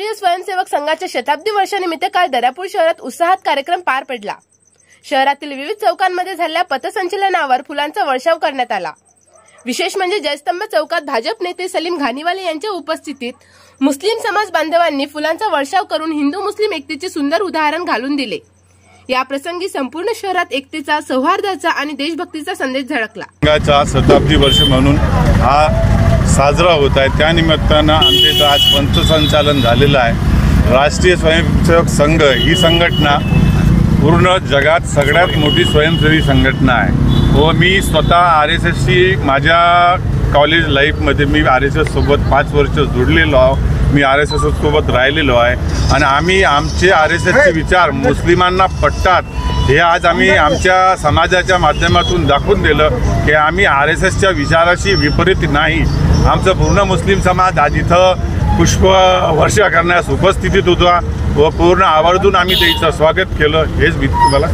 राष्ट्रीय स्वयंसेवक संघाच्या शताब्दी वर्षानिमित्त काल दर्यापूर शहरात उत्साहात कार्यक्रम पार पडला। शहरातील विविध चौकांमध्ये झालेल्या पथसंचलनावर फुलांचा वर्षाव करण्यात आला। विशेष म्हणजे जयस्तंभ चौकात भाजप नेते सलीम घानीवाले यांच्या उपस्थितीत मुस्लिम समाज बांधवांनी फुलांचा वर्षाव करून हिंदू मुस्लिम एकतेचे सुंदर उदाहरण घालून दिले। या प्रसंगी संपूर्ण शहरात एकतेचा, सौहार्दाचा आणि देशभक्तीचा संदेश झळकला। संघाचा शताब्दी वर्ष म्हणून हा साजरा होत आहे। त्या निमित्तानं आमच्या इथं आज पथसंचलन झालेलं आहे। राष्ट्रीय स्वयंसेवक संघ ही संघटना पूर्ण जगात सगळ्यात मोठी स्वयंसेवी संघटना आहे व मी स्वतः RSSची माझ्या कॉलेज लाईफमध्ये मी RSS सोबत 5 वर्ष जोडलेलो आहे। मी RSS सोबत राहिलेलो आहे आणि आम्ही आमचे RSSचे विचार मुस्लिमांना पटतात हे आज आम्ही आमच्या समाजाच्या माध्यमातून दाखवून दिलं की आम्ही RSSच्या विचाराशी विपरीत नाही। आमचा पूर्ण मुस्लिम समाज आज इथं पुष्प वर्षा करण्यास उपस्थितीत होता व पूर्ण आवर्जून आम्ही त्याचं स्वागत केलं हेच मी तुम्हाला